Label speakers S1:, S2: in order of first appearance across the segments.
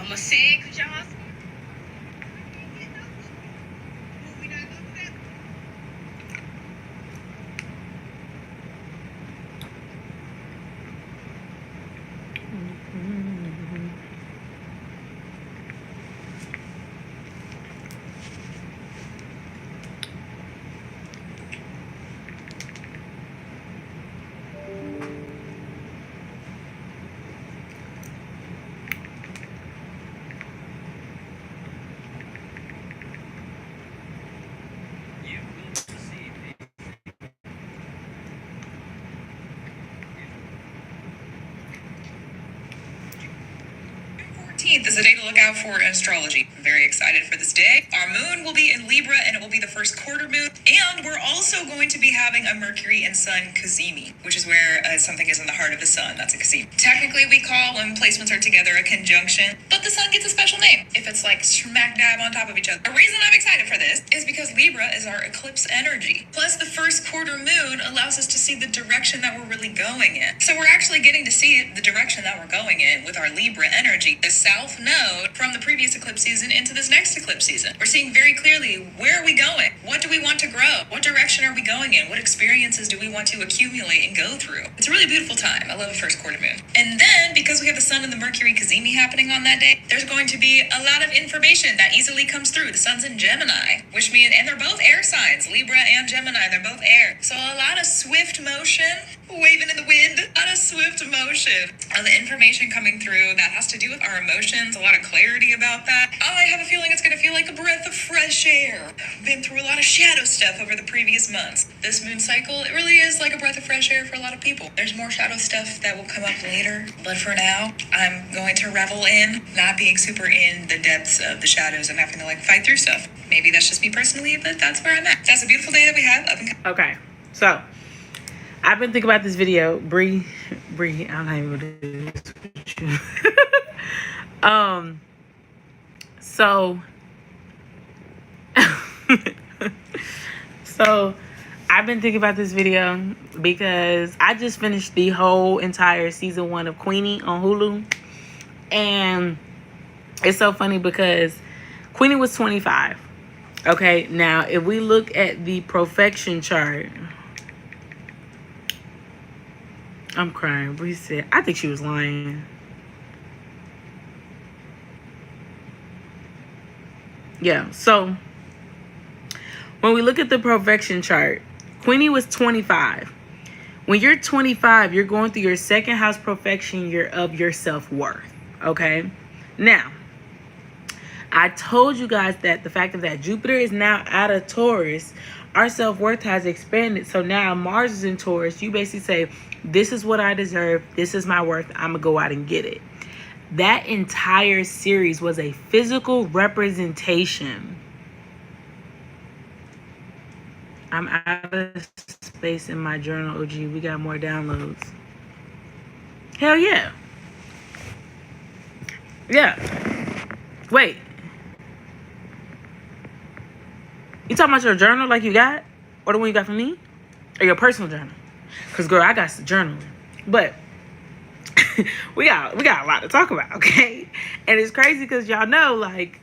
S1: I'ma say it because y'all.
S2: Is the day to look out for in astrology. I'm very excited for this day. Our moon will be in Libra and it will be the first quarter moon. And we're also going to be having a Mercury and Sun cazimi, which is where something is in the heart of the sun. That's a cazimi. Technically, we call when placements are together a conjunction, but the sun gets a special name if it's like smack dab on top of each other. The reason I'm excited for this is because Libra is our eclipse energy. Plus, the first quarter moon allows us to see the direction that we're really going in. So we're actually getting to see the direction that we're going in with our Libra energy. The south node from the previous eclipse season into this next eclipse season. We're seeing very clearly, where are we going? What do we want to grow? What direction are we going in? What experiences do we want to accumulate and go through? It's a really beautiful time. I love the first quarter moon. And then, because we have the sun and the Mercury cazimi happening on that day, there's going to be a lot of information that easily comes through. The sun's in Gemini, which means, and they're both air signs, Libra and Gemini, they're both air. So a lot of swift motion, waving in the wind, a lot of swift motion. The information coming through that has to do with our emotions, a lot of clarity about that. I have a feeling it's going to feel like a breath of fresh air. Been through a lot of shadow stuff over the previous months. This moon cycle, it really is like a breath of fresh air for a lot of people. There's more shadow stuff that will come up later, but for now, I'm going to revel in not being super in the depths of the shadows and having to like fight through stuff. Maybe that's just me personally, but that's where I'm at. That's a beautiful day that we have up and
S3: okay, so I've been thinking about this video. Bree, I'm not even gonna do this with you. So so I've been thinking about this video because I just finished the whole entire season 1 of Queenie on Hulu. And it's so funny because Queenie was 25. Okay, now if we look at the profection chart, I'm crying. Bree said, I think she was lying. Yeah, so when we look at the profection chart, Queenie was 25. When you're 25, you're going through your second house profection year of your self-worth. Okay? Now, I told you guys that the fact that Jupiter is now out of Taurus, our self-worth has expanded. So now Mars is in Taurus. You basically say, this is what I deserve. This is my worth. I'm going to go out and get it. That entire series was a physical representation. I'm out of space in my journal, OG. We got more downloads. Hell yeah. Yeah. Wait. You talking about your journal like you got? Or the one you got from me? Or your personal journal? Because, girl, I got some journaling. But we got a lot to talk about, okay? And it's crazy because y'all know, like,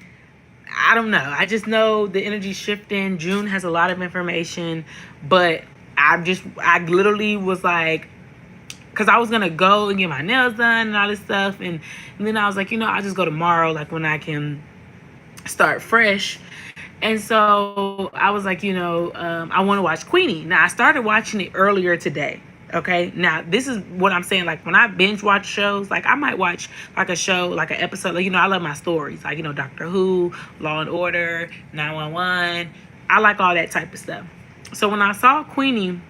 S3: I don't know. I just know the energy shifting. June has a lot of information. But I literally was like, because I was going to go and get my nails done and all this stuff. And then I was like, I'll just go tomorrow, like when I can start fresh. And so I was like, I want to watch Queenie. Now, I started watching it earlier today. Okay. Now, this is what I'm saying. Like, when I binge watch shows, like, I might watch like a show, like an episode. Like, I love my stories. Like, Doctor Who, Law and Order, 911. I like all that type of stuff. So when I saw Queenie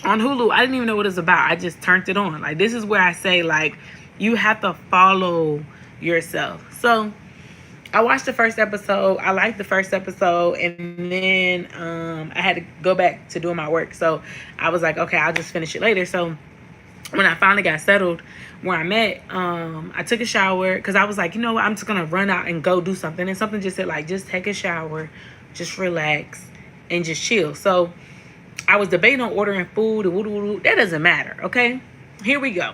S3: on Hulu, I didn't even know what it was about. I just turned it on. Like, this is where I say, like, you have to follow yourself. So I watched the first episode. I liked the first episode. And then I had to go back to doing my work. So I was like, okay, I'll just finish it later. So when I finally got settled where I'm at, I took a shower. Because I was like, what? I'm just going to run out and go do something. And something just said, like, just take a shower. Just relax. And just chill. So I was debating on ordering food. And that doesn't matter, okay? Here we go.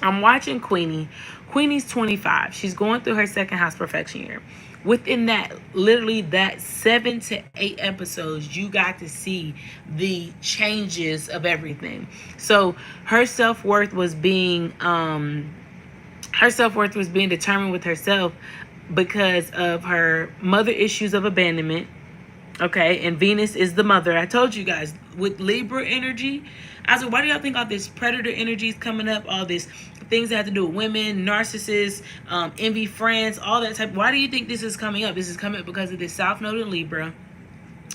S3: I'm watching Queenie. Queenie's 25. She's going through her second house perfection year. Within that, literally that 7 to 8 episodes, you got to see the changes of everything. So her self-worth was being determined with herself because of her mother issues of abandonment. Okay, and Venus is the mother. I told you guys with Libra energy. I said, why do y'all think all this predator energy is coming up? All these things that have to do with women, narcissists, envy friends, all that type. Why do you think this is coming up? This is coming up because of this South Node in Libra.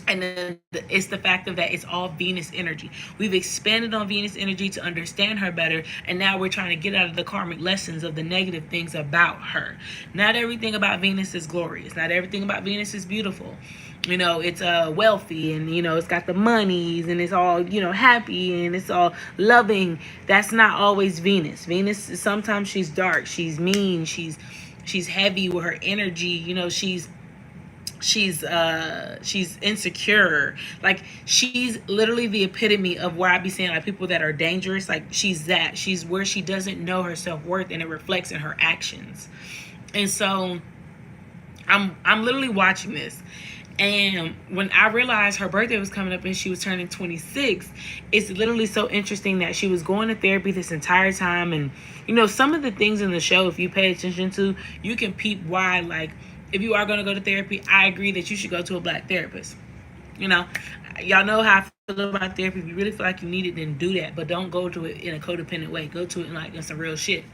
S3: And then it's the fact of that it's all Venus energy. We've expanded on Venus energy to understand her better. And now we're trying to get out of the karmic lessons of the negative things about her. Not everything about Venus is glorious. Not everything about Venus is beautiful. It's wealthy, and it's got the monies, and it's all happy, and it's all loving. That's not always Venus. Venus, sometimes she's dark, she's mean, she's heavy with her energy. She's insecure. Like, she's literally the epitome of where I be saying, like, people that are dangerous. Like, she's where she doesn't know her self-worth, and it reflects in her actions. And so I'm literally watching this. And when I realized her birthday was coming up and she was turning 26, it's literally so interesting that she was going to therapy this entire time. And, some of the things in the show, if you pay attention to, you can peep why, like, if you are going to go to therapy, I agree that you should go to a black therapist. Y'all know how I feel about therapy. If you really feel like you need it, then do that. But don't go to it in a codependent way. Go to it in some real shit.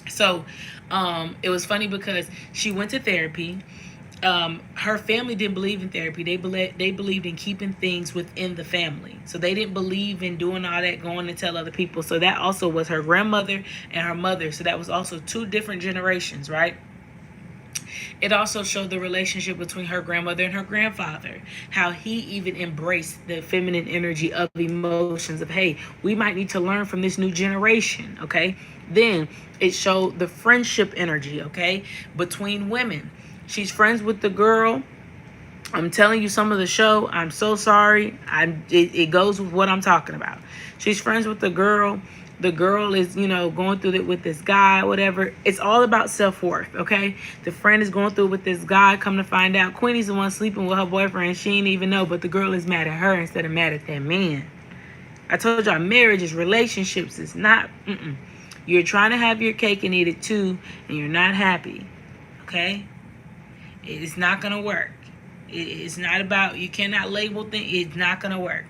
S3: So it was funny because she went to therapy. Her family didn't believe in therapy. They believed in keeping things within the family. So they didn't believe in doing all that, going to tell other people. So that also was her grandmother and her mother. So that was also 2 different generations, right? It also showed the relationship between her grandmother and her grandfather, how he even embraced the feminine energy of emotions of, hey, we might need to learn from this new generation, okay? Then it showed the friendship energy, okay, between women. She's friends with the girl. I'm telling you some of the show. I'm so sorry. It goes with what I'm talking about. She's friends with the girl. The girl is, going through it with this guy, whatever. It's all about self-worth, okay? The friend is going through it with this guy. Come to find out, Queenie's the one sleeping with her boyfriend. She ain't even know, but the girl is mad at her instead of mad at that man. I told y'all, marriages, relationships is not, You're trying to have your cake and eat it too, and you're not happy, okay? It's not going to work. It's not about, you cannot label things. It's not going to work.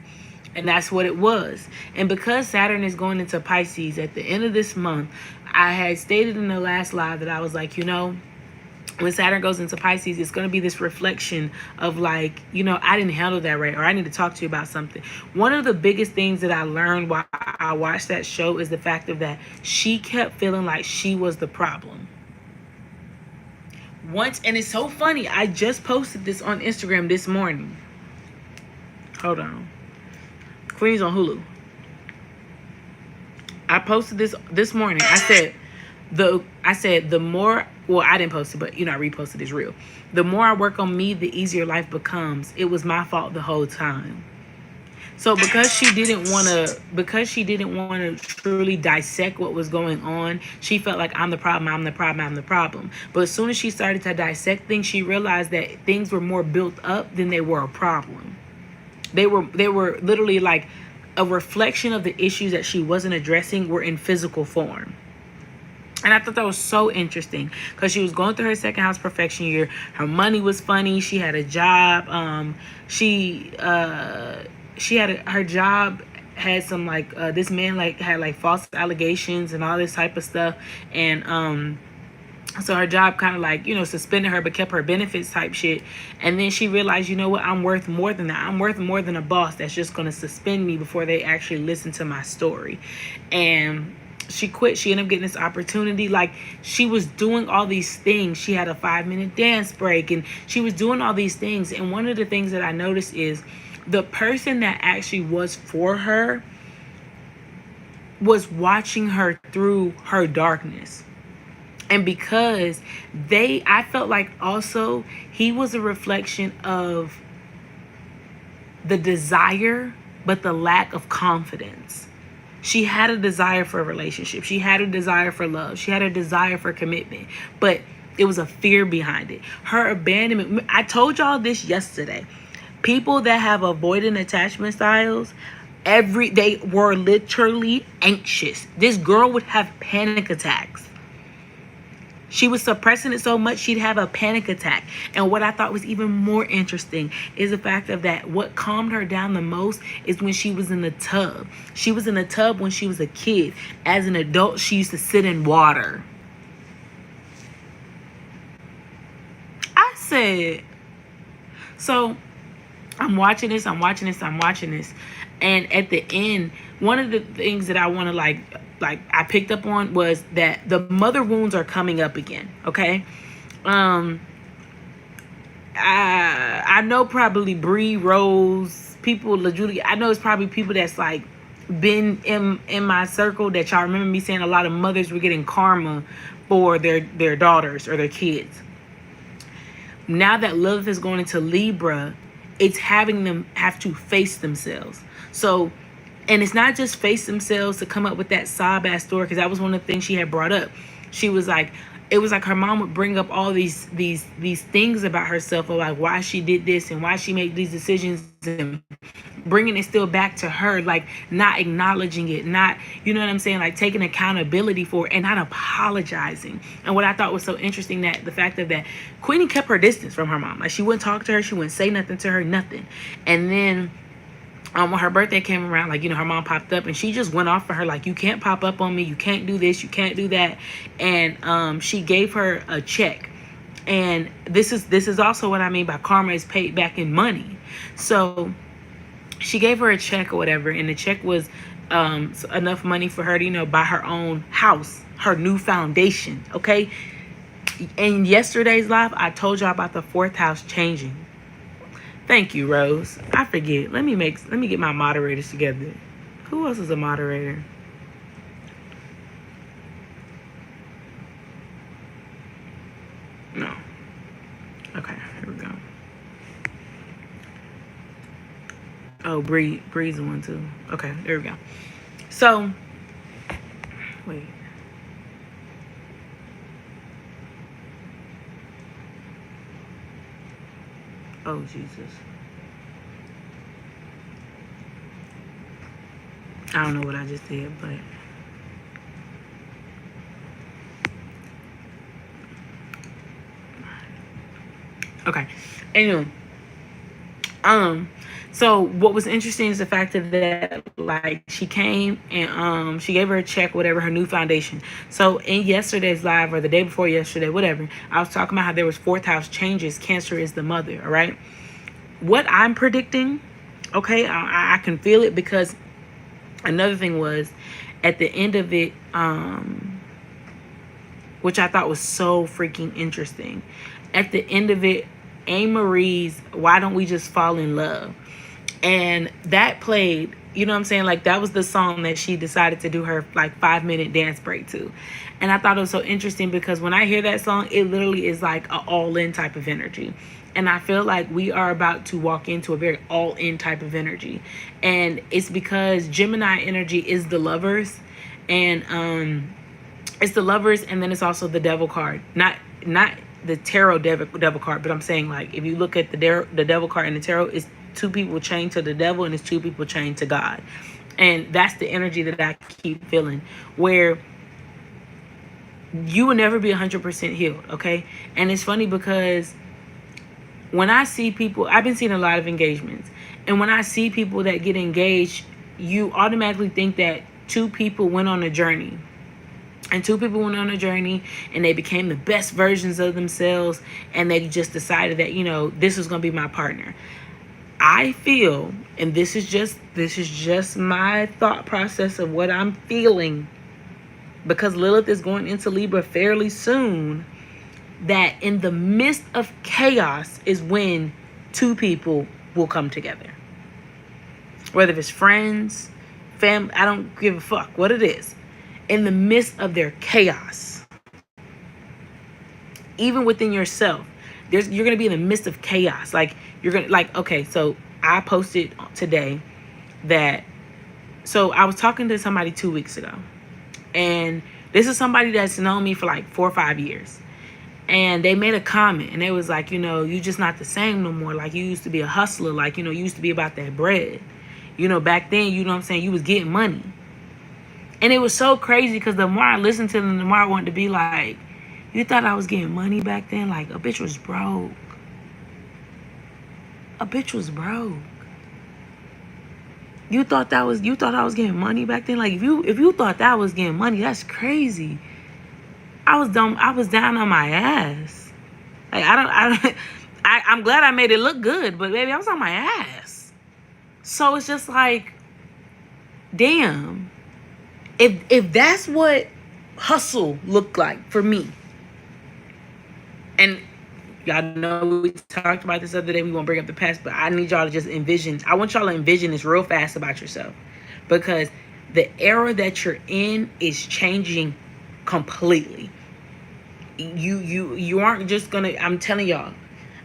S3: And that's what it was. And because Saturn is going into Pisces at the end of this month, I had stated in the last live that I was like, when Saturn goes into Pisces, it's going to be this reflection of like, I didn't handle that right, or I need to talk to you about something. One of the biggest things that I learned while I watched that show is the fact of that she kept feeling like she was the problem. And it's so funny, I just posted this on Instagram this morning. Hold on. Queen's on Hulu. I posted this morning. I said the more, well, I didn't post it, but I reposted it. It's real. The more I work on me, the easier life becomes. It was my fault the whole time. So because she didn't want to truly dissect what was going on, she felt like I'm the problem. But as soon as she started to dissect things, she realized that things were more built up than they were a problem. They were literally like a reflection of the issues that she wasn't addressing were in physical form. And I thought that was so interesting because she was going through her second house perfection year. Her money was funny. She had a job. Her job had some this man had false allegations and all this type of stuff. And so her job kind of suspended her but kept her benefits type shit. And then she realized, you know what, I'm worth more than that. I'm worth more than a boss that's just going to suspend me before they actually listen to my story. And she quit. She ended up getting this opportunity. She was doing all these things. She had a 5-minute dance break and she was doing all these things. And one of the things that I noticed is the person that actually was for her was watching her through her darkness. And because I felt like also he was a reflection of the desire, but the lack of confidence. She had a desire for a relationship. She had a desire for love. She had a desire for commitment. But it was a fear behind it. Her abandonment. I told y'all this yesterday. People that have avoidant attachment styles, they were literally anxious. This girl would have panic attacks. She was suppressing it so much she'd have a panic attack. And what I thought was even more interesting is the fact of that what calmed her down the most is when she was in the tub. She was in the tub when she was a kid. As an adult, she used to sit in water. I said, so I'm watching this. And at the end, one of the things that I want to like I picked up on was that the mother wounds are coming up again. Okay. I know probably Bree, Rose, people, LaJulie. I know it's probably people that's like been in my circle that y'all remember me saying a lot of mothers were getting karma for their daughters or their kids. Now that Lilith is going into Libra, it's having them have to face themselves. So, and it's not just face themselves to come up with that sob ass story, because that was one of the things she had brought up. She was like, it was like her mom would bring up all these things about herself, or like why she did this and why she made these decisions, and bringing it still back to her, like not acknowledging it, not, you know what I'm saying, like taking accountability for it and not apologizing. And what I thought was so interesting, that the fact of that Queenie kept her distance from her mom. Like she wouldn't talk to her, she wouldn't say nothing to her, nothing. And then when her birthday came around, like, you know, her mom popped up and she just went off for her, like, you can't pop up on me, you can't do this, you can't do that. And she gave her a check. And this is also what I mean by karma is paid back in money. So she gave her a check or whatever, and the check was enough money for her to, you know, buy her own house, her new foundation. Okay. In yesterday's live, I told y'all about the 4th house changing. Thank you, Rose. I forget. Let me get my moderators together. Who else is a moderator? No. Okay, here we go. Oh, Bree's one too. Okay, there we go. So, wait. Oh, Jesus. I don't know what I just did, but okay. Anyway, so what was interesting is the fact that like she came and she gave her a check, whatever, her new foundation. So in yesterday's live, or the day before yesterday, whatever, I was talking about how there was 4th house changes. Cancer is the mother, all right? What I'm predicting, okay, I can feel it, because another thing was at the end of it, which I thought was so freaking interesting. At the end of it, Anne Marie's "Why Don't We Just Fall in Love?" And that played, you know what I'm saying? Like that was the song that she decided to do her like 5-minute dance break to. And I thought it was so interesting because when I hear that song, it literally is like an all-in type of energy. And I feel like we are about to walk into a very all-in type of energy. And it's because Gemini energy is the Lovers. And it's the Lovers, and then it's also the Devil card. Not the tarot devil card, but I'm saying, like, if you look at the devil card in the tarot, it's 2 people chained to the devil and it's 2 people chained to God. And that's the energy that I keep feeling, where you will never be 100% healed, okay? And it's funny because when I see people, I've been seeing a lot of engagements, and when I see people that get engaged, you automatically think that 2 people went on a journey. And 2 people went on a journey and they became the best versions of themselves, and they just decided that, you know, this is going to be my partner. I feel, and this is just my thought process of what I'm feeling, because Lilith is going into Libra fairly soon, that in the midst of chaos is when 2 people will come together. Whether it's friends, family, I don't give a fuck what it is. In the midst of their chaos, even within yourself, you're going to be in the midst of chaos. Like, you're going to, like, okay, so I posted today that So I was talking to somebody 2 weeks ago, and this is somebody that's known me for like 4 or 5 years. And they made a comment, and they was like, you just not the same no more. Like, you used to be a hustler. Like, you used to be about that bread. Back then, you know what I'm saying, you was getting money. And it was so crazy because the more I listened to them, the more I wanted to be like, you thought I was getting money back then? Like, a bitch was broke. A bitch was broke. You thought I was getting money back then? Like, if you thought that was getting money, that's crazy. I was dumb. I was down on my ass. Like, I'm glad I made it look good, but baby, I was on my ass. So it's just like, damn. If that's what hustle looked like for me, and y'all know we talked about this other day, we won't bring up the past, but I need y'all to just envision. I want y'all to envision this real fast about yourself, because the era that you're in is changing completely. You aren't just gonna, I'm telling y'all,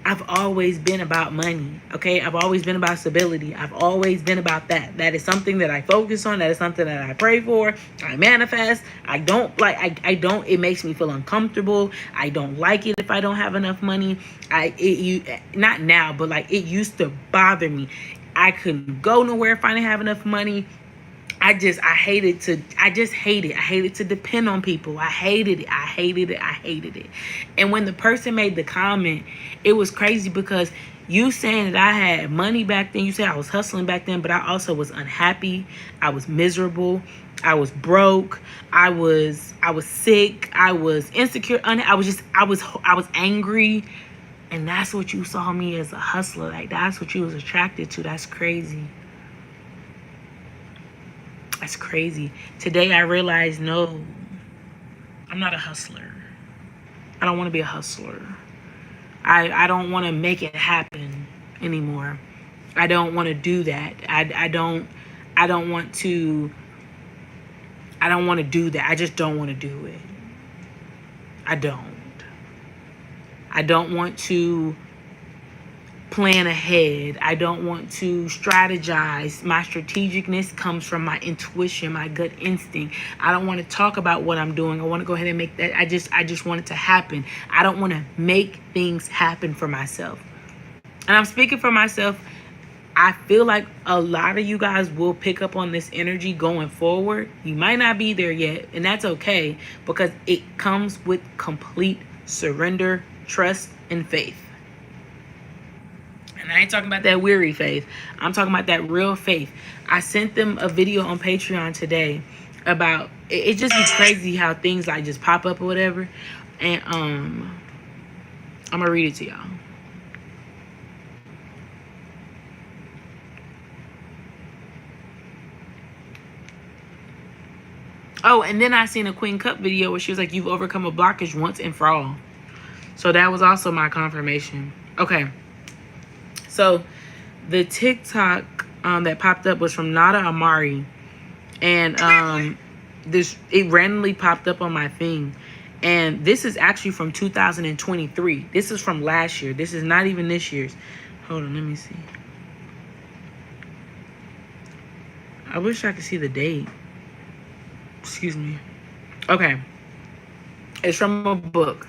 S3: I've always been about money, okay? I've always been about stability. I've always been about that. That is something that I focus on. That is something that I pray for. I manifest. I don't, it makes me feel uncomfortable. I don't like it if I don't have enough money. Not now, but like, it used to bother me. I couldn't go nowhere if I didn't have enough money. I hate it. I hated to depend on people. I hated it. And when the person made the comment, it was crazy because you saying that I had money back then, you said I was hustling back then, but I also was unhappy. I was miserable. I was broke. I was sick. I was insecure. I was angry. And that's what you saw me as a hustler. Like, that's what you was attracted to. That's crazy. That's crazy. Today I realized, no, I'm not a hustler. I don't want to be a hustler. I don't want to make it happen anymore. I don't want to do that. I don't want to do that. I just don't want to do it. I don't want to plan ahead. I don't want to strategize. My strategicness comes from my intuition, my gut instinct. I don't want to talk about what I'm doing. I want to go ahead and make that. I just want it to happen. I don't want to make things happen for myself. And I'm speaking for myself. I feel like a lot of you guys will pick up on this energy going forward. You might not be there yet, and that's okay, because it comes with complete surrender, trust, and faith. And I ain't talking about that weary faith. I'm talking about that real faith. I sent them a video on Patreon today about, it just be crazy how things like just pop up or whatever. And I'm gonna read it to y'all. Oh, and then I seen a Queen Cup video where she was like, you've overcome a blockage once and for all. So that was also my confirmation. Okay. So the TikTok that popped up was from Nada Amari. And it randomly popped up on my thing. And this is actually from 2023. This is from last year. This is not even this year's. Hold on, let me see. I wish I could see the date. Excuse me. Okay. It's from a book.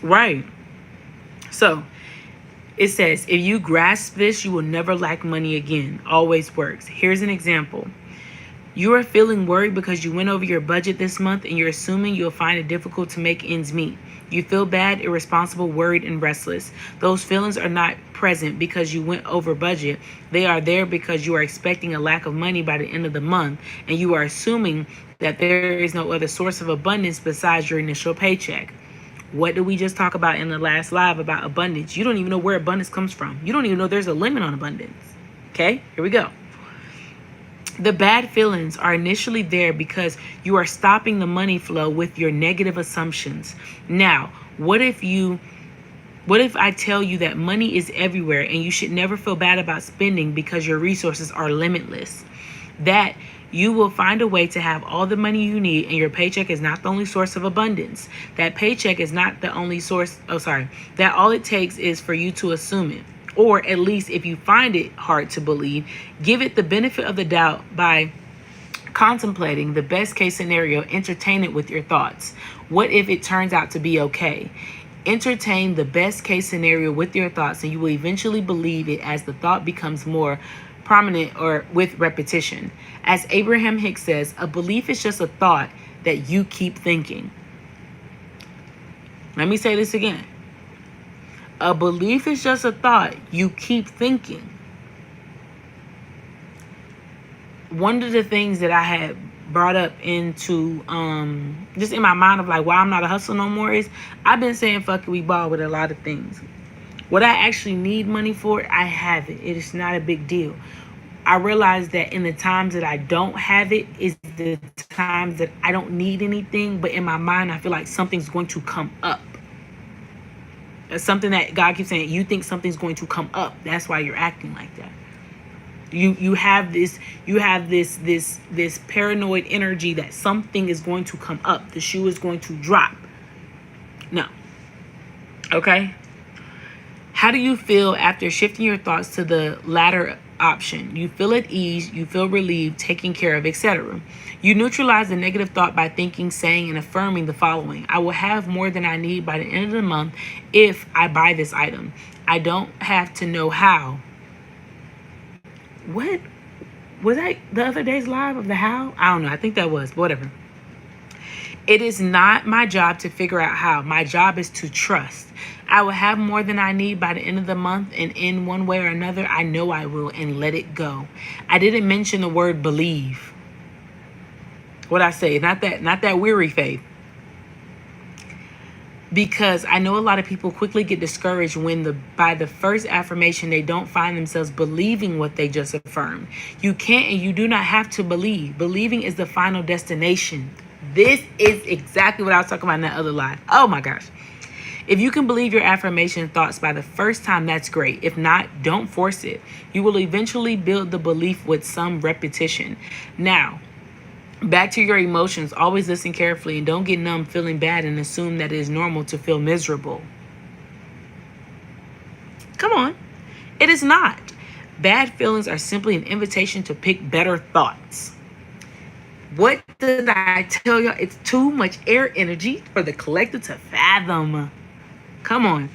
S3: Right. So it says, if you grasp this, you will never lack money again. Always works. Here's an example. You are feeling worried because you went over your budget this month and you're assuming you'll find it difficult to make ends meet. You feel bad, irresponsible, worried, and restless. Those feelings are not present because you went over budget. They are there because you are expecting a lack of money by the end of the month, and you are assuming that there is no other source of abundance besides your initial paycheck. What did we just talk about in the last live about abundance? You don't even know where abundance comes from. You don't even know there's a limit on abundance. Okay, here we go. The bad feelings are initially there because you are stopping the money flow with your negative assumptions. Now, what if I tell you that money is everywhere and you should never feel bad about spending because your resources are limitless? That you will find a way to have all the money you need, and your paycheck is not the only source of abundance. That paycheck is not the only source. That all it takes is for you to assume it. Or at least if you find it hard to believe, give it the benefit of the doubt by contemplating the best case scenario. Entertain it with your thoughts. What if it turns out to be okay? Entertain the best case scenario with your thoughts, and you will eventually believe it as the thought becomes more prominent or with repetition. As Abraham Hicks says, a belief is just a thought that you keep thinking. Let me say this again. A belief is just a thought you keep thinking. One of the things that I had brought up into just in my mind of like why I'm not a hustler no more is I've been saying fuck it, we ball with a lot of things. What I actually need money for, I have it. It is not a big deal. I realize that in the times that I don't have it is the times that I don't need anything, but in my mind I feel like something's going to come up. It's something that God keeps saying, you think something's going to come up. That's why you're acting like that. You have this paranoid energy that something is going to come up. The shoe is going to drop. No. Okay? How do you feel after shifting your thoughts to the latter option? You feel at ease, you feel relieved, taken care of, etc. You neutralize the negative thought by thinking, saying, and affirming the following. I will have more than I need by the end of the month if I buy this item. I don't have to know how. What? Was that the other day's live of the how? I don't know. I think that was, but whatever. It is not my job to figure out how. My job is to trust. I will have more than I need by the end of the month, and in one way or another, I know I will, and let it go. I didn't mention the word believe. What I say, not that weary faith. Because I know a lot of people quickly get discouraged when by the first affirmation they don't find themselves believing what they just affirmed. You can't and you do not have to believe. Believing is the final destination. This is exactly what I was talking about in that other live. Oh my gosh. If you can believe your affirmation thoughts by the first time, that's great. If not, don't force it. You will eventually build the belief with some repetition. Now, back to your emotions. Always listen carefully and don't get numb feeling bad and assume that it is normal to feel miserable. Come on. It is not. Bad feelings are simply an invitation to pick better thoughts. What did I tell you? It's too much air energy for the collective to fathom. Come on.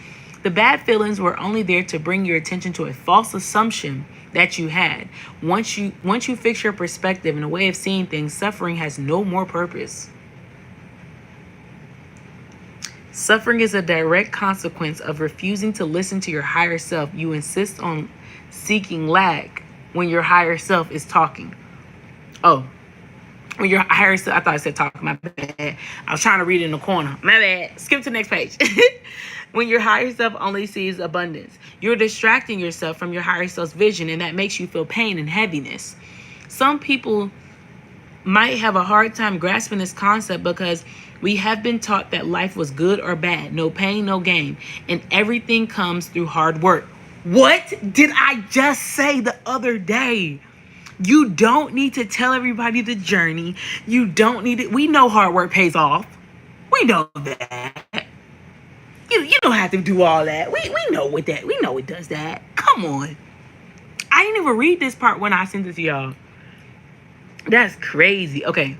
S3: The bad feelings were only there to bring your attention to a false assumption that you had. Once you fix your perspective and a way of seeing things, suffering has no more purpose. Suffering is a direct consequence of refusing to listen to your higher self. You insist on seeking lag when your higher self is talking. Oh, when your higher self, I thought I said talk, my bad. I was trying to read it in the corner. My bad. Skip to the next page. When your higher self only sees abundance, you're distracting yourself from your higher self's vision, and that makes you feel pain and heaviness. Some people might have a hard time grasping this concept because we have been taught that life was good or bad, no pain, no gain, and everything comes through hard work. What did I just say the other day? You don't need to tell everybody the journey. You don't need it. We know hard work pays off. We know that. You don't have to do all that. We know what that. We know it does that. Come on. I didn't even read this part when I sent it to y'all. That's crazy. Okay.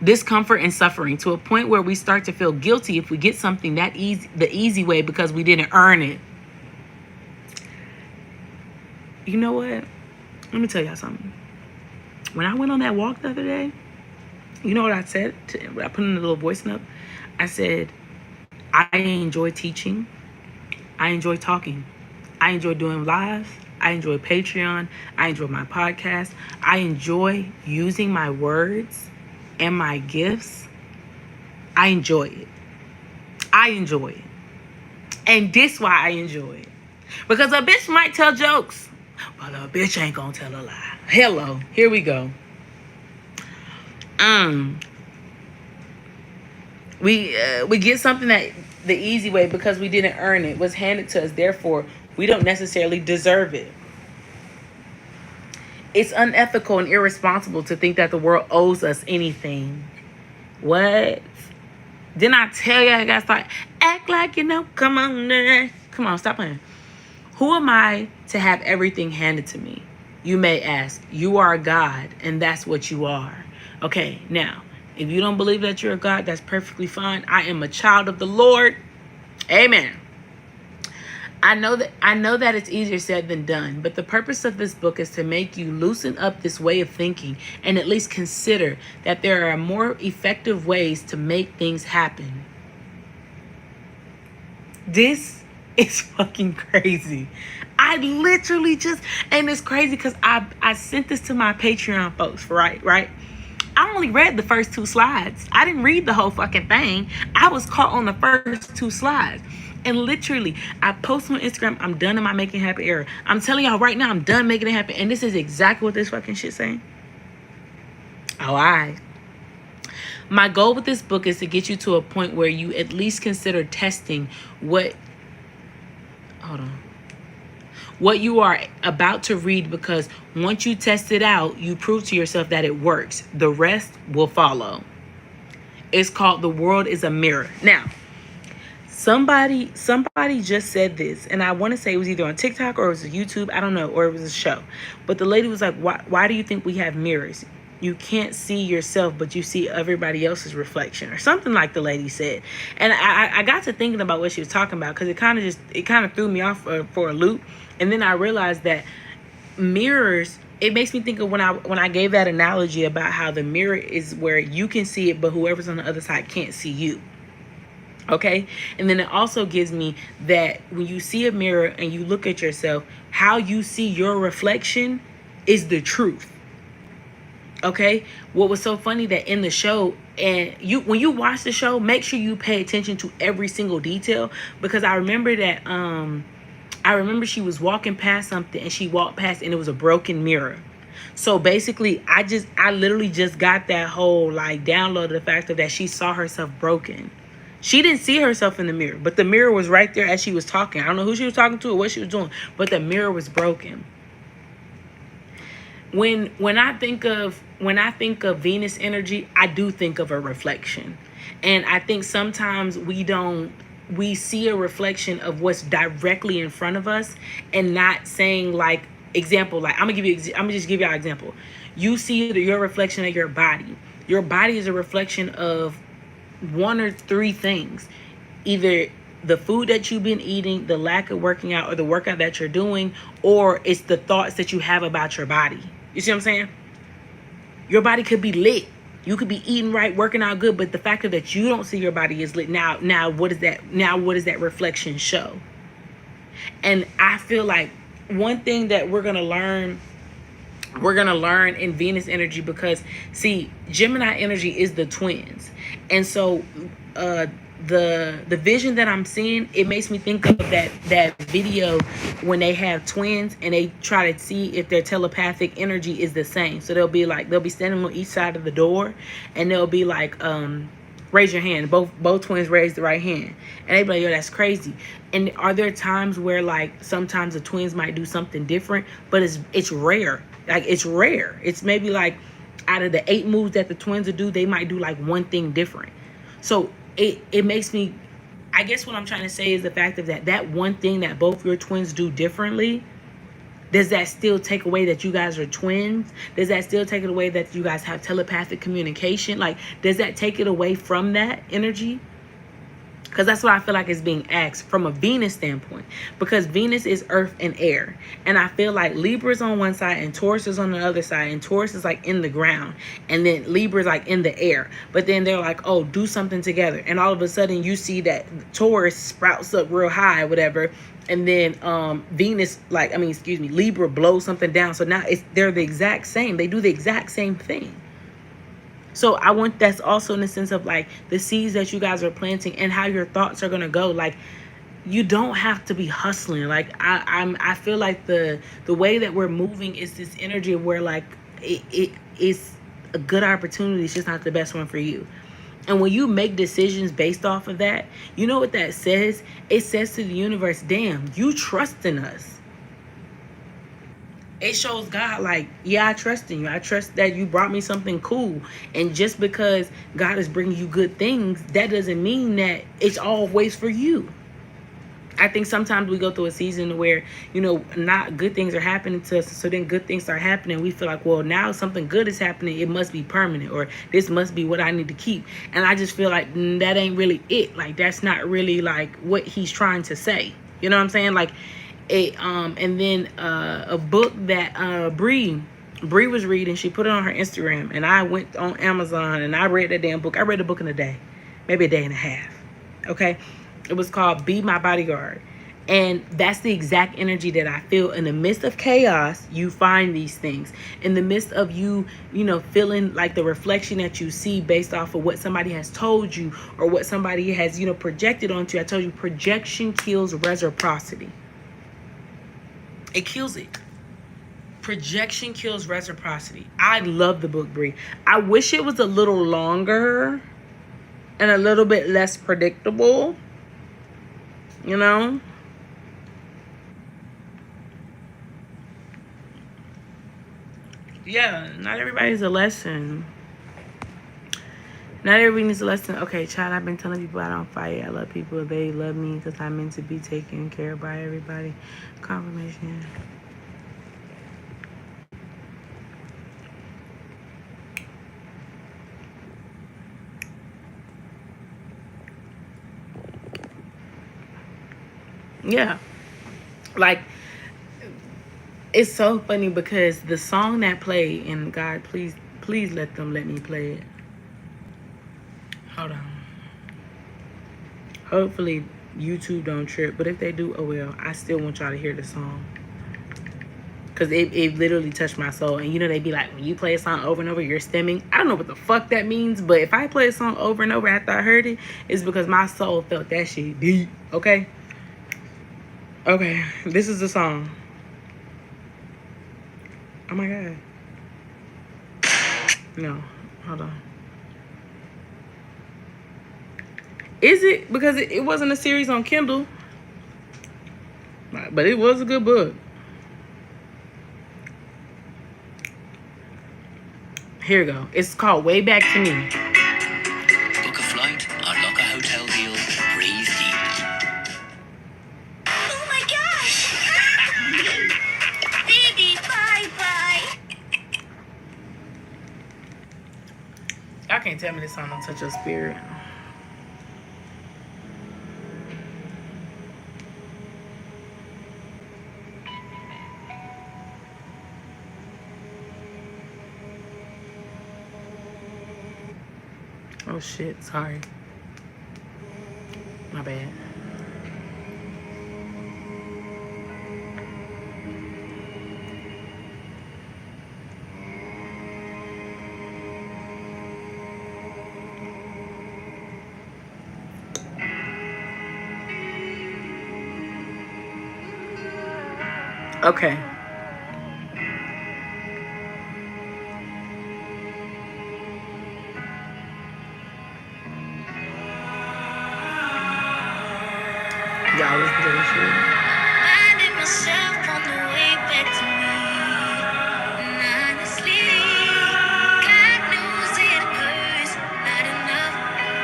S3: Discomfort and suffering to a point where we start to feel guilty if we get something that easy, the easy way, because we didn't earn it. You know what? Let me tell y'all something. When I went on that walk the other day, you know what I said? I put in a little voice note. I said, I enjoy teaching. I enjoy talking. I enjoy doing lives. I enjoy Patreon. I enjoy my podcast. I enjoy using my words and my gifts. I enjoy it. I enjoy it. And this why I enjoy it. Because a bitch might tell jokes, but a bitch ain't gonna tell a lie. Hello. Here we go. We get something that the easy way because we didn't earn it, was handed to us. Therefore, we don't necessarily deserve it. It's unethical and irresponsible to think that the world owes us anything. What? Didn't I tell you I gotta start act like you know? Come on, stop playing. Who am I to have everything handed to me? You may ask. You are a God, and that's what you are. Okay, now, if you don't believe that you're a God, that's perfectly fine. I am a child of the Lord. Amen. I know that it's easier said than done, but the purpose of this book is to make you loosen up this way of thinking and at least consider that there are more effective ways to make things happen. This is fucking crazy. I literally just, and it's crazy because I sent this to my Patreon folks, right? I only read the first 2 slides. I didn't read the whole fucking thing. I was caught on the first 2 slides. And literally, I post on Instagram, I'm done in my making happen era. I'm telling y'all right now, I'm done making it happen. And this is exactly what this fucking shit's saying. Oh, my goal with this book is to get you to a point where you at least consider testing what you are about to read, because once you test it out, you prove to yourself that it works. The rest will follow. It's called The World is a Mirror. Now, somebody just said this, and I want to say it was either on TikTok or it was YouTube. I don't know, or it was a show. But the lady was like, why do you think we have mirrors? You can't see yourself, but you see everybody else's reflection, or something like the lady said. And I got to thinking about what she was talking about, because it kind of threw me off for a loop. And then I realized that mirrors, it makes me think of when I gave that analogy about how the mirror is where you can see it, but whoever's on the other side can't see you. Okay? And then it also gives me that when you see a mirror and you look at yourself, how you see your reflection is the truth. Okay? What was so funny that in the show, and when you watch the show, make sure you pay attention to every single detail, because I remember that she was walking past something, and she walked past and it was a broken mirror. So basically, I literally just got that whole like download of the fact of that she saw herself broken. She didn't see herself in the mirror, but the mirror was right there as she was talking. I don't know who she was talking to or what she was doing, but the mirror was broken. When I think of Venus energy, I do think of a reflection. And I think sometimes we see a reflection of what's directly in front of us, and not saying like, example, like I'm gonna just give y'all an example. You see your reflection of your body. Your body is a reflection of 1 or 3 things. Either the food that you've been eating, the lack of working out, or the workout that you're doing, or it's the thoughts that you have about your body. You see what I'm saying? Your body could be lit. You could be eating right, working out good, but the fact that you don't see your body is lit. Now what does that reflection show? And I feel like one thing that we're gonna learn in Venus energy, because see, Gemini energy is the twins. And so the vision that I'm seeing, it makes me think of that video when they have twins and they try to see if their telepathic energy is the same. So they'll be standing on each side of the door, and they'll be like, raise your hand. Both twins raise the right hand, and they be like, yo, that's crazy. And are there times where like sometimes the twins might do something different, but it's rare. Like it's rare. It's maybe like out of the 8 moves that the twins will do, they might do like one thing different. So it makes me, I guess what I'm trying to say is the fact of that one thing that both your twins do differently, does that still take away that you guys are twins? Does that still take it away that you guys have telepathic communication? Like, does that take it away from that energy? Because that's what I feel like is being asked from a Venus standpoint. Because Venus is earth and air. And I feel like Libra is on one side and Taurus is on the other side. And Taurus is like in the ground. And then Libra is like in the air. But then they're like, oh, do something together. And all of a sudden you see that Taurus sprouts up real high, whatever. And then Libra blows something down. So now they're the exact same. They do the exact same thing. So I want that's also in the sense of like the seeds that you guys are planting and how your thoughts are going to go. Like, you don't have to be hustling. Like I feel like the way that we're moving is this energy of where like it is a good opportunity. It's just not the best one for you. And when you make decisions based off of that, you know what that says? It says to the universe, damn, you trust in us. It shows God like, yeah, I trust in you. I trust that you brought me something cool. And just because God is bringing you good things, that doesn't mean that it's always for you. I think sometimes we go through a season where, not good things are happening to us. So then good things start happening. We feel like, well, now something good is happening. It must be permanent, or this must be what I need to keep. And I just feel like that ain't really it. Like, that's not really like what he's trying to say. You know what I'm saying? Like, and then a book that Bree was reading, she put it on her Instagram, and I went on Amazon and I read that damn book. I read the book in a day, maybe a day and a half. Okay. It was called Be My Bodyguard. And that's the exact energy that I feel. In the midst of chaos, you find these things. In the midst of you, feeling like the reflection that you see based off of what somebody has told you or what somebody has, projected onto you. I told you, projection kills reciprocity. It kills it. Projection kills reciprocity. I love the book, Brie. I wish it was a little longer and a little bit less predictable. Yeah, not everybody's a lesson. Not everybody needs a lesson. Okay, child, I've been telling people I don't fight. I love people. They love me because I'm meant to be taken care of by everybody. Confirmation. Yeah. Like, it's so funny because the song that played, and God, please let me play it. Hold on. Hopefully YouTube don't trip, but if they do, oh well. I still want y'all to hear the song because it literally touched my soul. And they be like, when you play a song over and over, you're stemming. I don't know what the fuck that means, but if I play a song over and over after I heard it, it's because my soul felt that shit deep. Okay, this is the song. Oh my god. No, hold on. Is it? Because it wasn't a series on Kindle, but it was a good book. Here we go. It's called Way Back to Me.
S1: Book a flight, unlock a hotel deal, breathe deep.
S4: Oh my gosh! Baby, bye-bye.
S3: Y'all can't tell me this song don't touch your spirit. Oh shit, sorry. My bad. Okay. Y'all listen to this shit.
S4: Finding myself on the way back to me. And honestly, God knows it hurts. Not enough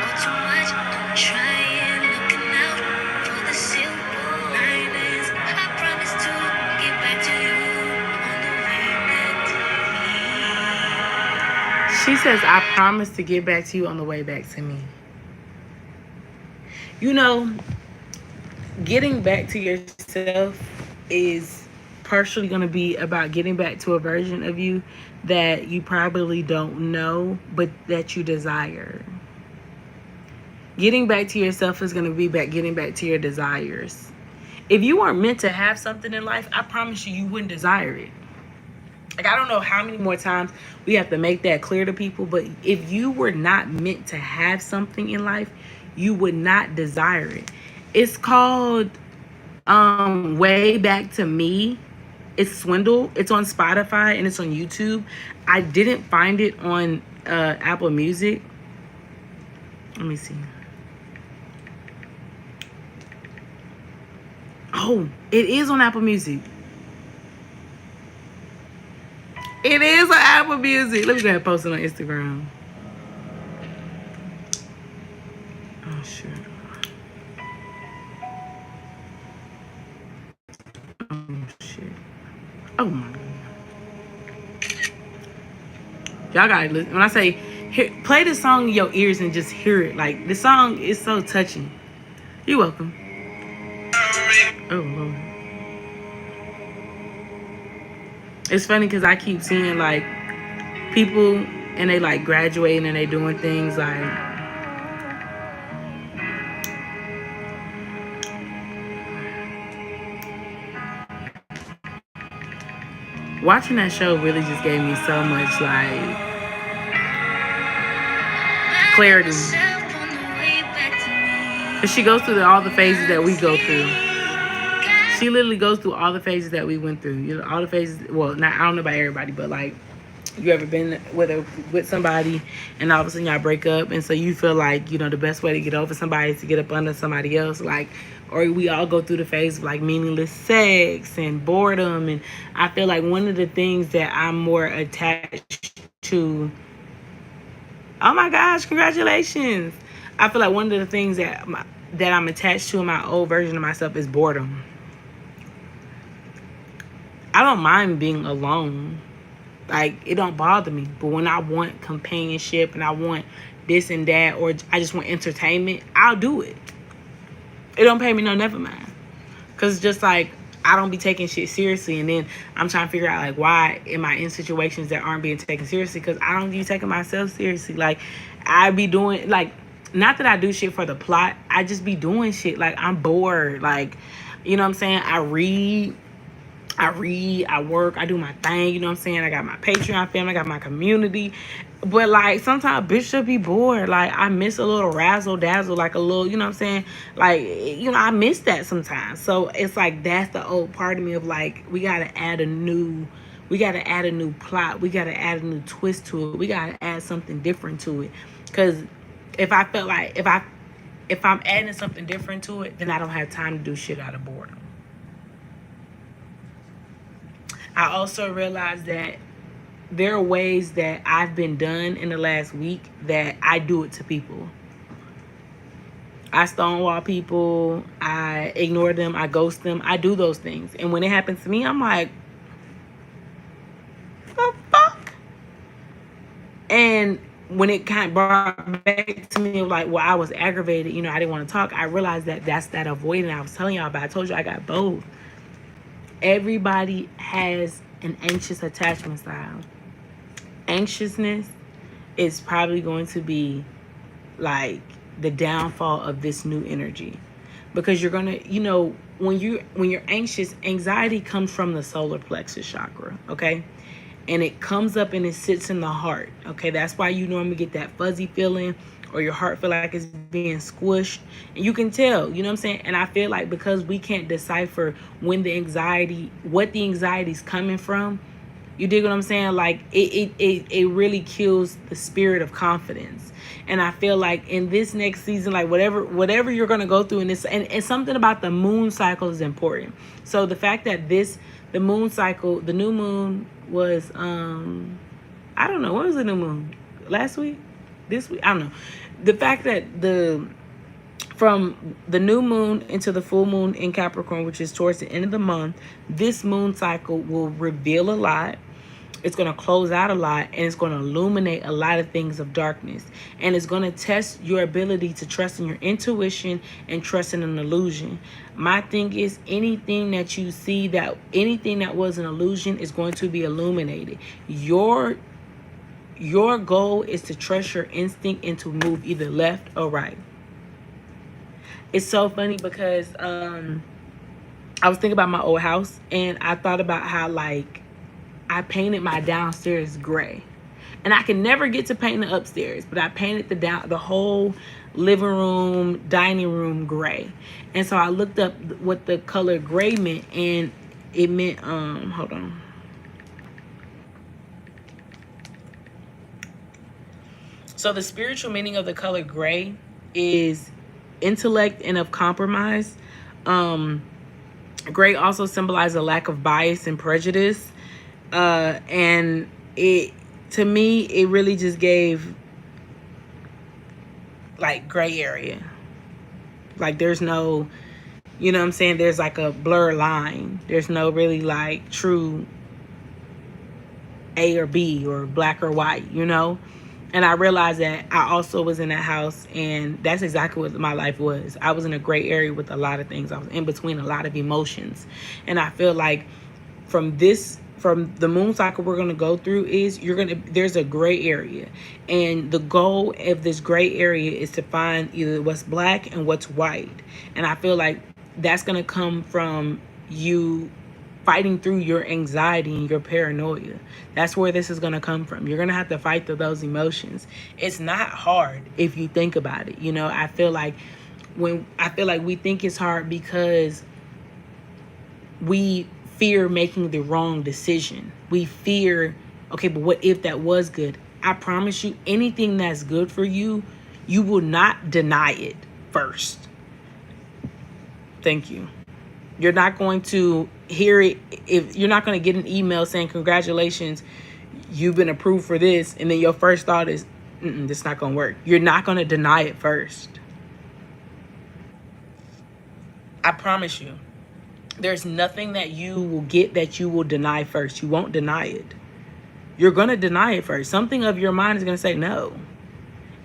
S4: or too much. I'm trying, looking out for the silver linings. I promise to get back to you on the way back to me.
S3: She says, I promise to get back to you on the way back to me. Getting back to yourself is partially going to be about getting back to a version of you that you probably don't know, but that you desire. Getting back to yourself is going to be getting back to your desires. If you weren't meant to have something in life, I promise you wouldn't desire it. Like, I don't know how many more times we have to make that clear to people, but if you were not meant to have something in life, you would not desire it. It's called Way Back to Me. It's Swindle. It's on Spotify and it's on YouTube. I didn't find it on Apple Music. Let me see. Oh, it is on Apple Music. It is on Apple Music. Let me go ahead and post it on Instagram. Oh, shit. Oh my God. Y'all gotta listen. When I say play this song in your ears and just hear it. Like, the song is so touching. You're welcome. Oh Lord. It's funny because I keep seeing like people and they like graduating and they doing things like watching that show really just gave me so much like clarity. Cause she goes through all the phases that we go through. She literally goes through all the phases that we went through. You know, all the phases. Well, not I don't know about everybody, but like, you ever been with somebody and all of a sudden y'all break up, and so you feel like, you know, the best way to get over somebody is to get up under somebody else, like, or we all go through the phase of like meaningless sex and boredom. And I feel like one of the things that I'm more attached to. Oh my gosh, congratulations. I feel like one of the things that I'm attached to in my old version of myself is boredom. I don't mind being alone. Like, it don't bother me. But when I want companionship and I want this and that, or I just want entertainment, I'll do it. It don't pay me no never mind. Because it's just like, I don't be taking shit seriously. And then I'm trying to figure out, like, why am I in situations that aren't being taken seriously? Because I don't be taking myself seriously. Like, I be doing, like, not that I do shit for the plot. I just be doing shit. Like, I'm bored. Like, you know what I'm saying? I read, I work, I do my thing, you know what I'm saying? I got my Patreon family, I got my community. But like, sometimes bitch should be bored. Like, I miss a little razzle dazzle, like a little, you know what I'm saying? Like, you know, I miss that sometimes. So it's like, that's the old part of me of like, we gotta add a new plot. We gotta add a new twist to it. We gotta add something different to it. Cause if I felt like, if I'm adding something different to it, then I don't have time to do shit out of boredom. I also realized that there are ways that I've been done in the last week that I do it to people. I stonewall people, I ignore them, I ghost them, I do those things. And when it happens to me, I'm like, the fuck? And when it kind of brought back to me, like, well, I was aggravated, you know, I didn't want to talk. I realized that that's that avoiding I was telling y'all about. I told you I got both. Everybody has an anxious attachment style. Anxiousness is probably going to be like the downfall of this new energy, because you're gonna, you know, when you're anxious, anxiety comes from the solar plexus chakra, okay? And it comes up and it sits in the heart, okay? That's why you normally get that fuzzy feeling, or your heart feel like it's being squished, and you can tell, you know what I'm saying? And I feel like because we can't decipher what the anxiety is coming from, you dig what I'm saying? Like, it really kills the spirit of confidence. And I feel like in this next season, like whatever you're gonna go through in this, and something about the moon cycle is important. So the fact that the moon cycle, the new moon was I don't know, when was the new moon? Last week? This week? I don't know. The fact that from the new moon into the full moon in Capricorn, which is towards the end of the month, this moon cycle will reveal a lot. It's going to close out a lot, and it's going to illuminate a lot of things of darkness. And it's going to test your ability to trust in your intuition and trust in an illusion. My thing is, anything that you see, anything that was an illusion is going to be illuminated. Your goal is to trust your instinct and to move either left or right. It's so funny because I was thinking about my old house, and I thought about how, like, I painted my downstairs gray, and I can never get to paint the upstairs, but I painted the whole living room, dining room gray. And so I looked up what the color gray meant, and it meant hold on. So the spiritual meaning of the color gray is intellect and of compromise. Gray also symbolizes a lack of bias and prejudice. And it, to me, it really just gave like gray area. Like, there's no, you know what I'm saying? There's like a blur line. There's no really like true A or B or black or white, you know? And I realized that I also was in that house, and that's exactly what my life was. I was in a gray area with a lot of things. I was in between a lot of emotions. And I feel like from the moon cycle we're going to go through is there's a gray area, and the goal of this gray area is to find either what's black and what's white. And I feel like that's going to come from you fighting through your anxiety and your paranoia. That's where this is going to come from. You're going to have to fight through those emotions. It's not hard if you think about it. You know, I feel like we think it's hard because we fear making the wrong decision. We fear, okay, but what if that was good? I promise you, anything that's good for you, you will not deny it first. Thank you. You're not going to hear it. If you're not going to get an email saying congratulations, you've been approved for this, and then your first thought is this is not going to work. You're not going to deny it first. I promise you. There's nothing that you will get that you will deny first. You won't deny it. You're going to deny it first. Something of your mind is going to say no.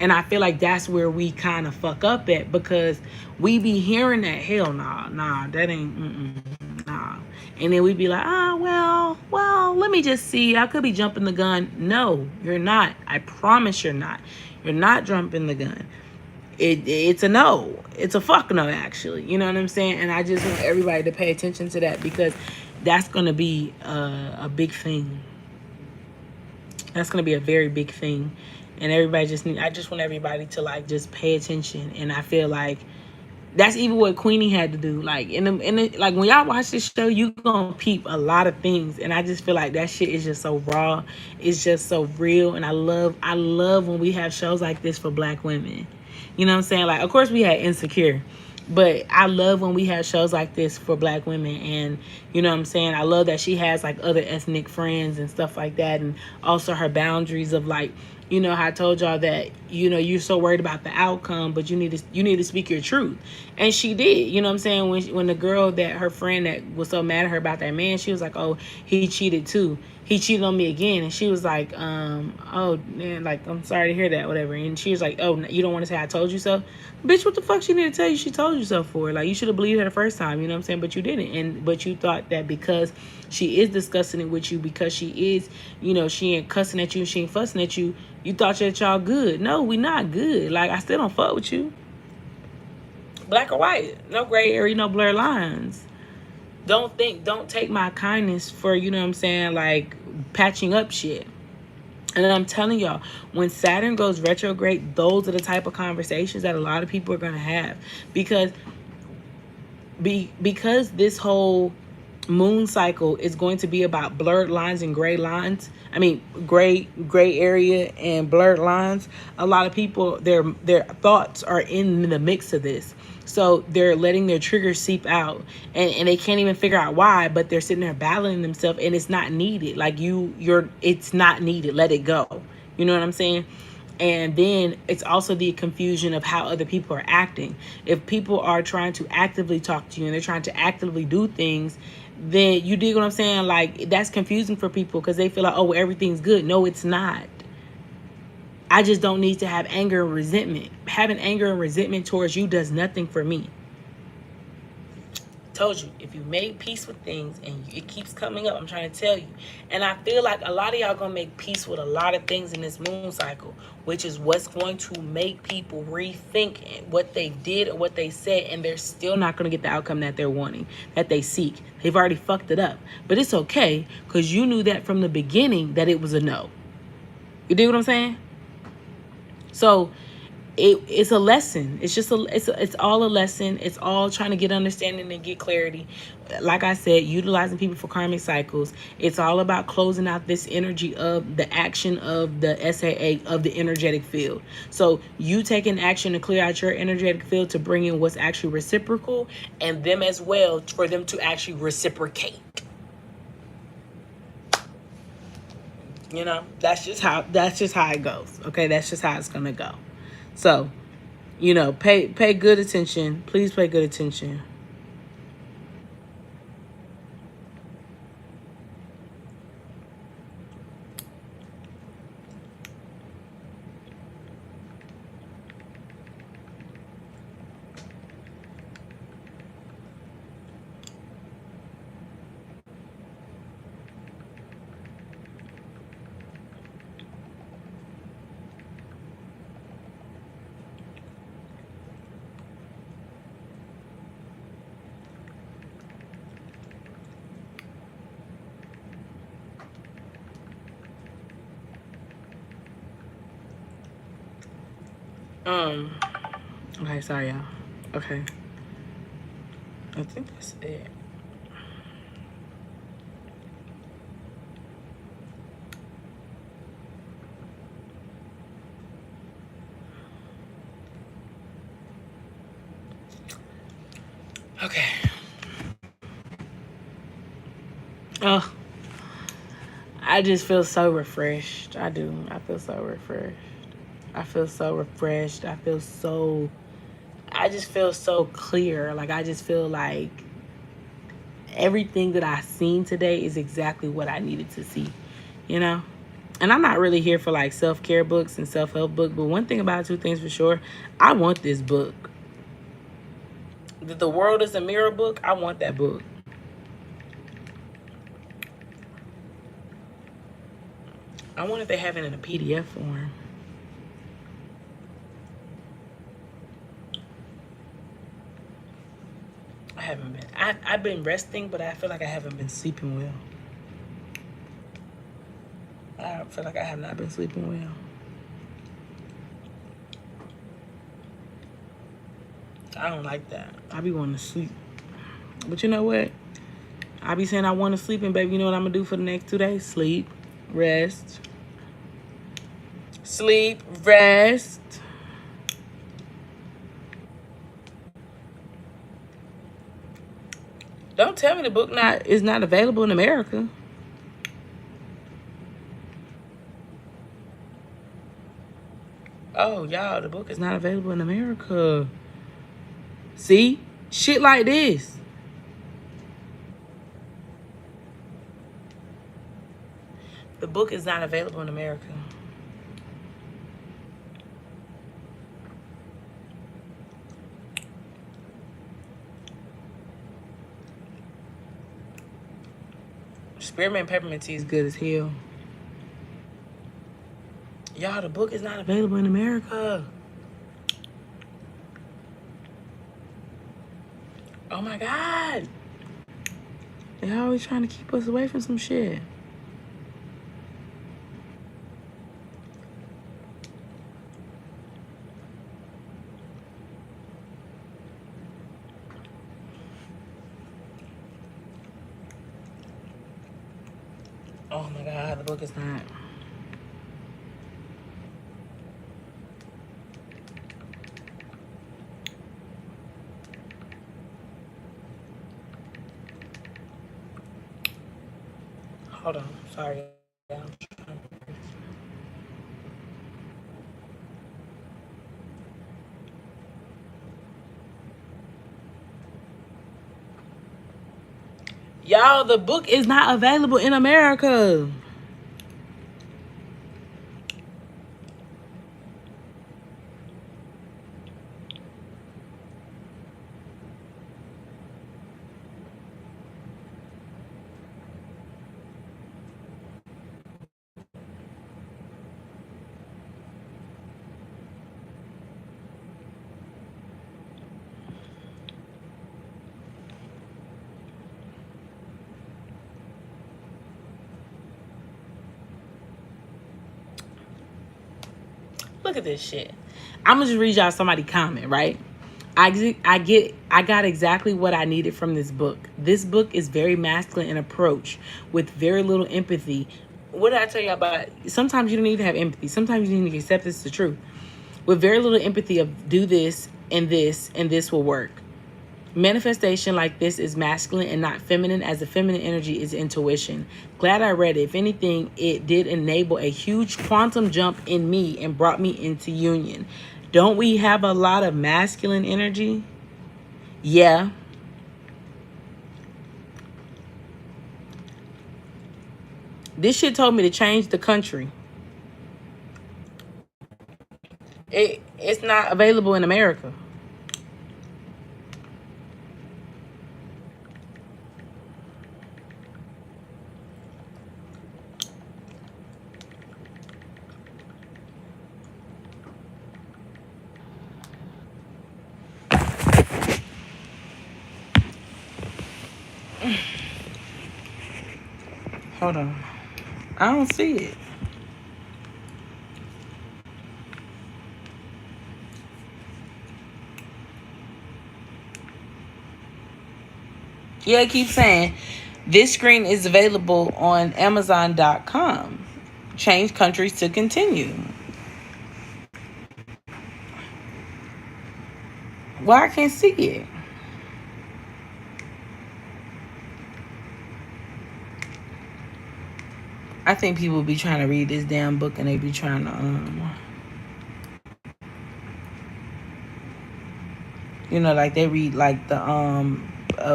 S3: And I feel like that's where we kind of fuck up at, because we be hearing that, hell nah, that ain't, nah. And then we be like, well, let me just see. I could be jumping the gun. No, you're not. I promise you're not. You're not jumping the gun. It's a no. It's a fuck no, actually. You know what I'm saying? And I just want everybody to pay attention to that, because that's going to be a big thing. That's going to be a very big thing. And I just want everybody to like just pay attention. And I feel like that's even what Queenie had to do. Like like when y'all watch this show, you gonna peep a lot of things. And I just feel like that shit is just so raw. It's just so real. And I love when we have shows like this for black women. You know what I'm saying? Like, of course we had Insecure, but I love when we have shows like this for black women. And you know what I'm saying? I love that she has like other ethnic friends and stuff like that. And also her boundaries of like, you know, how I told y'all that, you know, you're so worried about the outcome, but you need to speak your truth. And she did. You know what I'm saying? When the girl, that her friend that was so mad at her about that man, she was like, oh, he cheated too. He cheated on me again. And she was like, oh man, like, I'm sorry to hear that, whatever. And she was like, oh, you don't want to say I told you so? Bitch, what the fuck she need to tell you she told you so for? Like, you should have believed her the first time, you know what I'm saying? But you didn't. But you thought that because she is discussing it with you, because she is, you know, she ain't cussing at you, she ain't fussing at you, you thought that y'all good. No, we not good. Like, I still don't fuck with you. Black or white. No gray area, no blurred lines. Don't take my kindness for, you know what I'm saying, like patching up shit. And I'm telling y'all, when Saturn goes retrograde, those are the type of conversations that a lot of people are going to have. Because this whole moon cycle is going to be about blurred lines and gray lines. I mean, gray area and blurred lines. A lot of people, their thoughts are in the mix of this. So they're letting their triggers seep out, and they can't even figure out why, but they're sitting there battling themselves, and it's not needed. Like it's not needed. Let it go. You know what I'm saying? And then it's also the confusion of how other people are acting. If people are trying to actively talk to you and they're trying to actively do things, then you dig what I'm saying? Like, that's confusing for people because they feel like, oh, well, everything's good. No, it's not. I just don't need to have anger and resentment. Having anger and resentment towards you does nothing for me. Told you, if you make peace with things and it keeps coming up, I'm trying to tell you. And I feel like a lot of y'all gonna make peace with a lot of things in this moon cycle, which is what's going to make people rethink what they did or what they said, and they're still not gonna get the outcome that they're wanting, that they seek. They've already fucked it up. But it's okay, because you knew that from the beginning that it was a no. You dig what I'm saying? So it's a lesson. It's just it's all a lesson. It's all trying to get understanding and get clarity. Like I said, utilizing people for karmic cycles. It's all about closing out this energy of the action of the SAA of the energetic field. So you taking action to clear out your energetic field to bring in what's actually reciprocal, and them as well, for them to actually reciprocate. You know, that's just how it goes. Okay, that's just how it's gonna go. So, you know, pay good attention. Please pay good attention. Um. Okay, sorry, y'all. Okay. I think that's it. Okay. Oh, I just feel so refreshed. I do. I feel so refreshed. I feel so refreshed. I just feel so clear. Like, I just feel like everything that I seen today is exactly what I needed to see, you know? And I'm not really here for like self-care books and self-help book, but one thing about it, two things for sure, I want this book. The World is a Mirror book, I want that book. I wonder if they have it in a PDF form. I haven't been. I've been resting, but I feel like I haven't been sleeping well. I feel like I have not been sleeping well. I don't like that. I be wanting to sleep. But you know what? I be saying I want to sleep, and baby, you know what I'm going to do for the next 2 days? Sleep, rest. Sleep, rest. Don't tell me the book is not available in America. Oh, y'all, the book is not available in America. See? Shit like this. The book is not available in America. Spearmint peppermint tea is good as hell. Y'all, the book is not available in America. Oh my God. They're always trying to keep us away from some shit. Oh my God, the book is not. Hold on, sorry. Y'all, the book is not available in America. Look at this shit. I'm gonna just read y'all somebody comment, right? I got exactly what I needed from this book. This book is very masculine in approach with very little empathy. What did I tell you about? Sometimes you don't need to have empathy. Sometimes you need to accept this is the truth. With very little empathy of do this and this will work. Manifestation like this is masculine and not feminine, as the feminine energy is intuition. Glad I read it. If anything, it did enable a huge quantum jump in me and brought me into union. Don't we have a lot of masculine energy? Yeah. This shit told me to change the country. It's not available in America. Hold on. I don't see it. Yeah, it keeps saying this screen is available on Amazon.com. Change countries to continue. Well, I can't see it. I think people be trying to read this damn book and they be trying to, like they read like the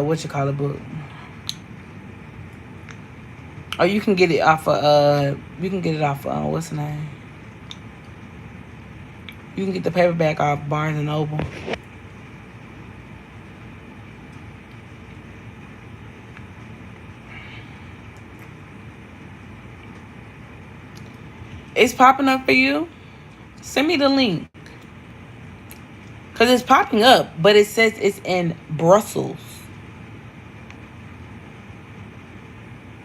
S3: what you call a book. Or you can get it off of what's the name? You can get the paperback off Barnes and Noble. It's popping up for you. Send me the link. Because it's popping up, but it says it's in Brussels.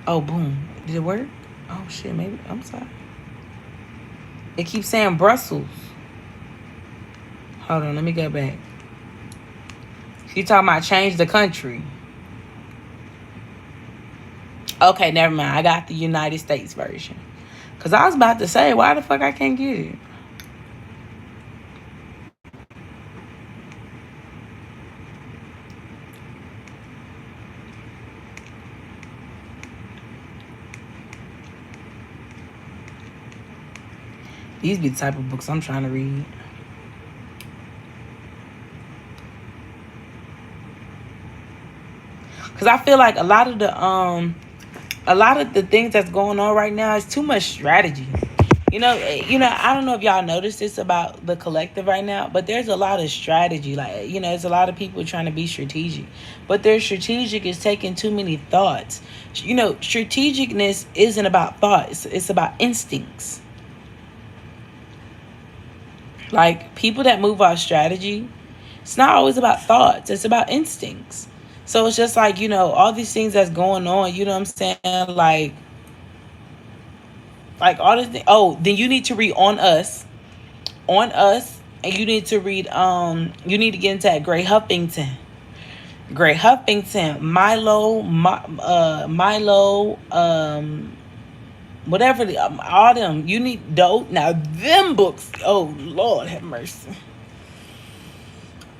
S3: Oh, boom. Did it work? Oh, shit, maybe. I'm sorry. It keeps saying Brussels. Hold on, let me go back. She talking about change the country. Okay, never mind. I got the United States version. Because I was about to say, why the fuck I can't get it? These be the type of books I'm trying to read. Because I feel like a lot of the things that's going on right now is too much strategy. I don't know if y'all noticed this about the collective right now, but there's a lot of strategy. Like, there's a lot of people trying to be strategic, but their strategic is taking too many thoughts. Strategicness isn't about thoughts; it's about instincts. Like, people that move off strategy, it's not always about thoughts, it's about instincts. So it's just like, all these things that's going on, you know what I'm saying? Like all this thing. Oh, then you need to read On Us, and you need to read, you need to get into that Gray Huffington, Milo, whatever, all them. You need those. Now, them books, oh, Lord have mercy.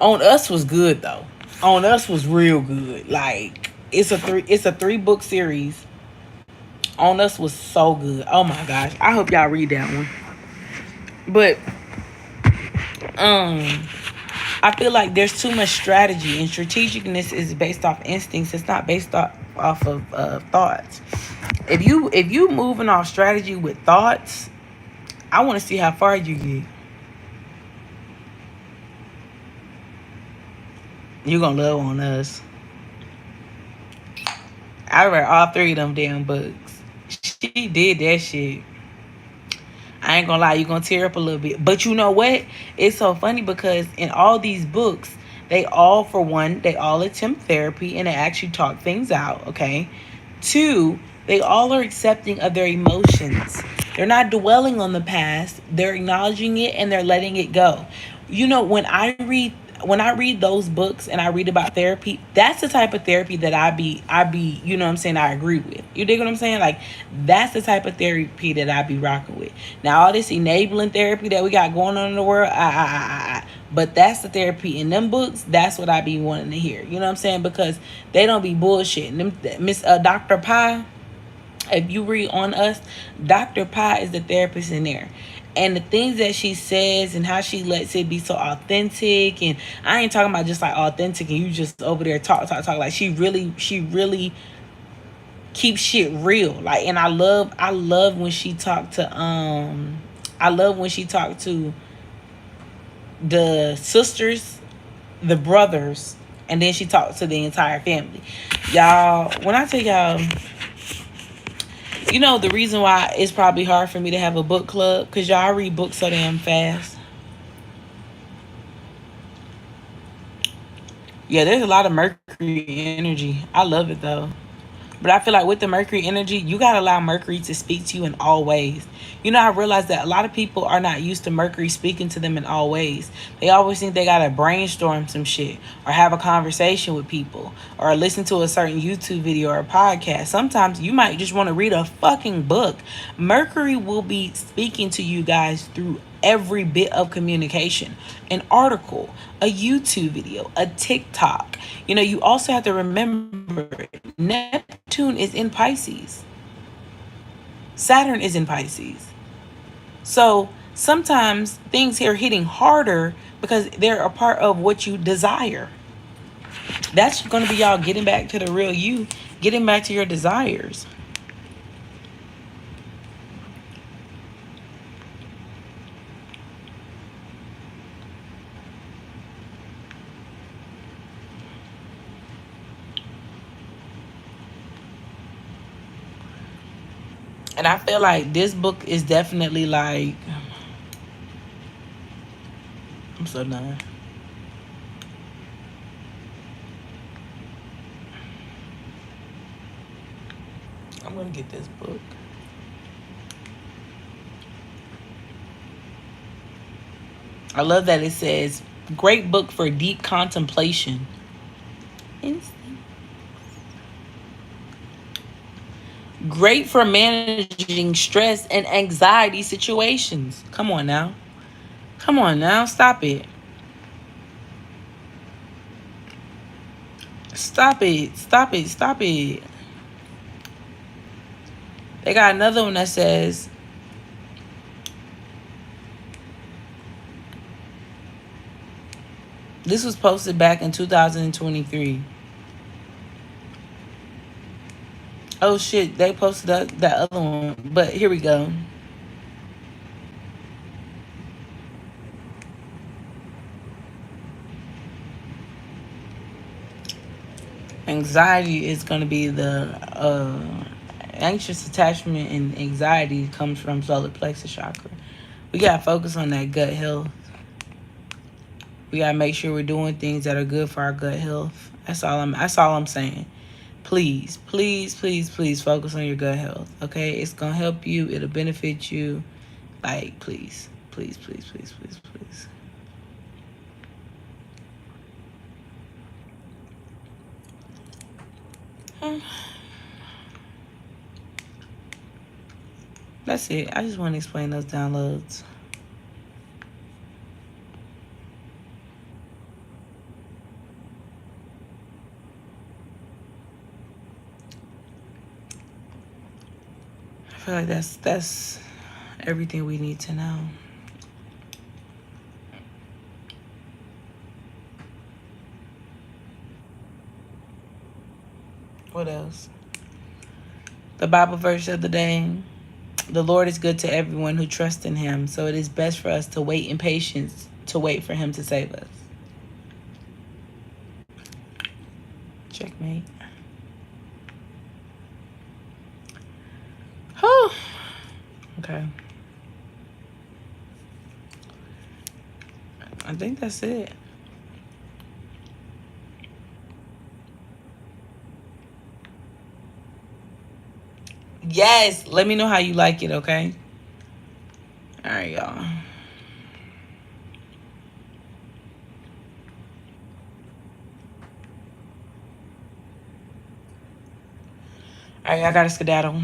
S3: On Us was good, though. On Us was real good. Like, it's a 3-book series. On Us was so good. Oh, my gosh. I hope y'all read that one. But, I feel like there's too much strategy, and strategicness is based off instincts. It's not based off of thoughts. If you moving off strategy with thoughts, I want to see how far you get. You gonna love On Us. I read all 3 of them damn books. She did that shit. I ain't gonna lie, you gonna tear up a little bit. But you know what? It's so funny because in all these books, they all attempt therapy and they actually talk things out, okay? 2, they all are accepting of their emotions. They're not dwelling on the past. They're acknowledging it and they're letting it go. When I read those books and I read about therapy, that's the type of therapy that I be, you know what I'm saying, I agree with. You dig what I'm saying? Like, that's the type of therapy that I be rocking with. Now, all this enabling therapy that we got going on in the world, but that's the therapy in them books. That's what I be wanting to hear. You know what I'm saying? Because they don't be bullshitting. Dr. Pye, if you read On Us, Dr. Pye is the therapist in there. And the things that she says and how she lets it be so authentic. And I ain't talking about just like authentic and you just over there talk. Like, she really keeps shit real. Like, and I love when she talked to the sisters, the brothers, and then she talked to the entire family. Y'all, when I tell y'all, the reason why it's probably hard for me to have a book club, because y'all read books so damn fast. Yeah, there's a lot of Mercury energy. I love it, though. But I feel like with the Mercury energy, you got to allow Mercury to speak to you in all ways. You know, I realize that a lot of people are not used to Mercury speaking to them in all ways. They always think they got to brainstorm some shit or have a conversation with people or listen to a certain YouTube video or a podcast. Sometimes you might just want to read a fucking book. Mercury will be speaking to you guys through every bit of communication, an article, a YouTube video, a TikTok. You know, you also have to remember Neptune is in Pisces, Saturn is in Pisces. So sometimes things are hitting harder because they're a part of what you desire. That's going to be y'all getting back to the real you, getting back to your desires. And I feel like this book is definitely like, I'm so done. I'm gonna get this book. I love that it says, great book for deep contemplation. Great for managing stress and anxiety situations. Come on now. Come on now. Stop it. Stop it. Stop it. Stop it. They got another one that says, this was posted back in 2023. Oh shit, they posted that other one. But here we go. Anxiety is going to be the anxious attachment, and anxiety comes from solar plexus chakra. We got to focus on that gut health. We got to make sure we're doing things that are good for our gut health. That's all I'm saying. Please, please, please, please focus on your gut health. Okay? It's going to help you. It'll benefit you. Like, please, please, please, please, please, please. That's it. I just want to explain those downloads. I feel like that's everything we need to know. What else? The Bible verse of the day. The Lord is good to everyone who trusts in him, so it is best for us to wait in patience to wait for him to save us. Checkmate. Oh, okay. I think that's it. Yes, let me know how you like it, okay? All right, y'all. All right, I gotta skedaddle.